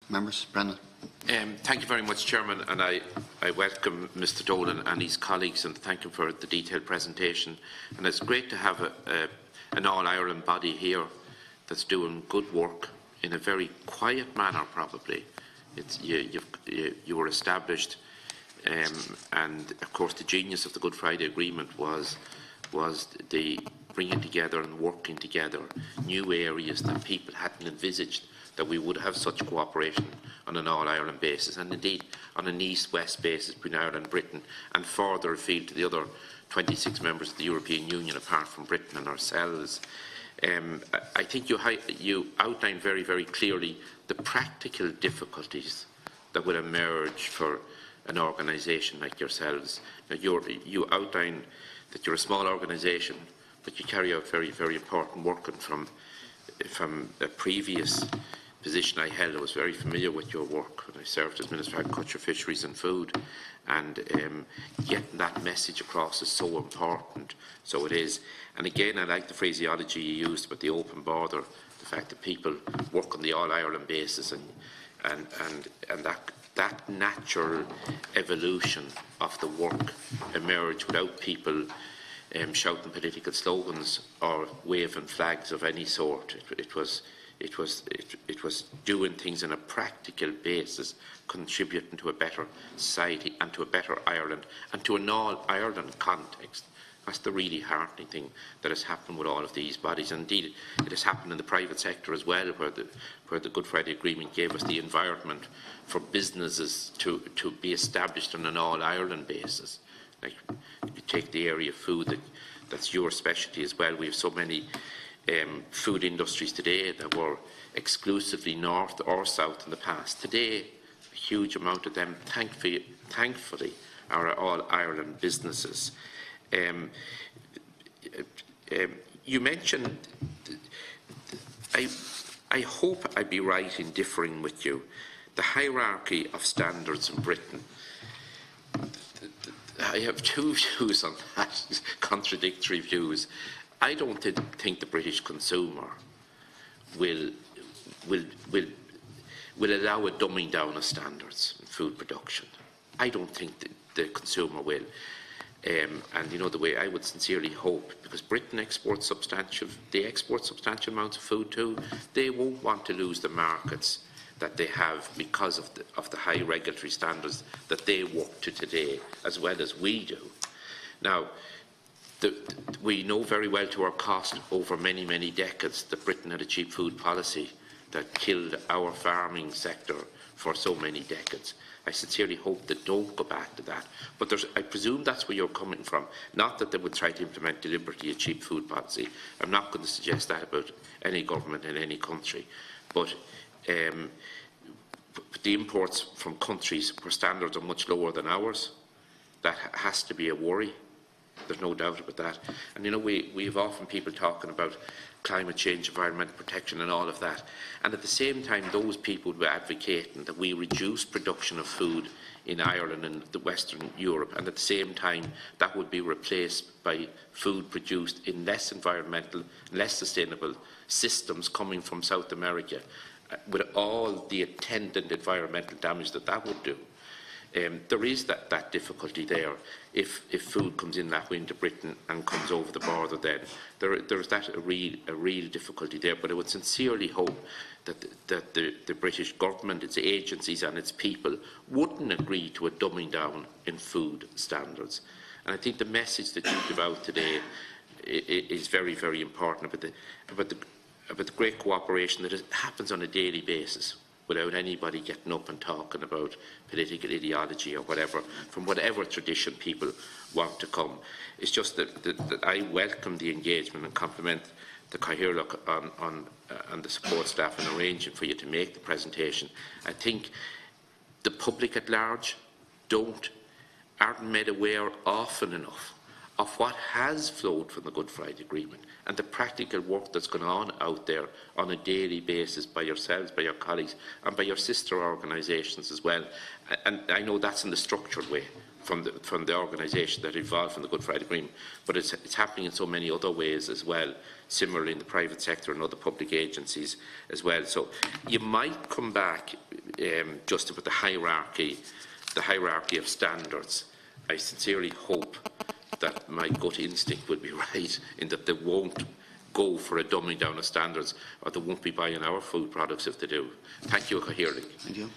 Members, Brendan. Thank you very much, Chairman, and I welcome Mr Dolan and his colleagues and thank him for the detailed presentation. And it's great to have an all-Ireland body here that's doing good work in a very quiet manner, probably. You were established, and of course the genius of the Good Friday Agreement was the bringing together and working together new areas that people hadn't envisaged that we would have such cooperation on an all-Ireland basis, and indeed on an east-west basis between Ireland and Britain, and further afield to the other 26 members of the European Union apart from Britain and ourselves. I think you outlined very, very clearly the practical difficulties that will emerge for an organisation like yourselves. Now, you outline that you're a small organisation, but you carry out very, very important work, and from a previous position I held, I was very familiar with your work when I served as Minister for Agriculture, Fisheries and Food, and getting that message across is so important. So it is. And again, I like the phraseology you used about the open border, the fact that people work on the all-Ireland basis, and that natural evolution of the work emerged without people shouting political slogans or waving flags of any sort. It was doing things on a practical basis, contributing to a better society and to a better Ireland and to an all-Ireland context. That's the really heartening thing that has happened with all of these bodies. And indeed, it has happened in the private sector as well, where the Good Friday Agreement gave us the environment for businesses to be established on an all-Ireland basis. Like, you take the area of food, that's your specialty as well. We have so many food industries today that were exclusively north or south in the past. Today, a huge amount of them, thankfully, are all Ireland businesses. You mentioned, I hope I'd be right in differing with you, the hierarchy of standards in Britain. I have two views on that, contradictory views. I don't think the British consumer will allow a dumbing down of standards in food production. I don't think the consumer will. And you know, the way I would sincerely hope, because Britain exports substantial amounts of food too, they won't want to lose the markets that they have because of the high regulatory standards that they work to today, as well as we do. Now, we know very well to our cost over many, many decades that Britain had a cheap food policy that killed our farming sector for so many decades. I sincerely hope they don't go back to that. But I presume that's where you're coming from. Not that they would try to implement deliberately a cheap food policy. I'm not going to suggest that about any government in any country. But the imports from countries where standards are much lower than ours, that has to be a worry. There's no doubt about that. And you know, we have often people talking about climate change, environmental protection and all of that. And at the same time, those people were advocating that we reduce production of food in Ireland and the Western Europe, and at the same time that would be replaced by food produced in less environmental, less sustainable systems coming from South America, with all the attendant environmental damage that would do. There is that difficulty there. If food comes in that way into Britain and comes over the border, then there's a real difficulty there. But I would sincerely hope that the British government, its agencies and its people wouldn't agree to a dumbing down in food standards. And I think the message that you give out today is very, very important about the great cooperation that happens on a daily basis, without anybody getting up and talking about political ideology or whatever, from whatever tradition people want to come. It's just that I welcome the engagement and compliment the Cathaoirleach on the support staff and arranging for you to make the presentation. I think the public at large aren't made aware often enough of what has flowed from the Good Friday Agreement and the practical work that's going on out there on a daily basis by yourselves, by your colleagues and by your sister organisations as well. And I know that's in the structured way from the organisation that evolved from the Good Friday Agreement, but it's happening in so many other ways as well, similarly in the private sector and other public agencies as well. So you might come back just about the hierarchy of standards. I sincerely hope that my gut instinct would be right in that they won't go for a dumbing down of standards, or they won't be buying our food products if they do. Thank you, Cahill. Thank you.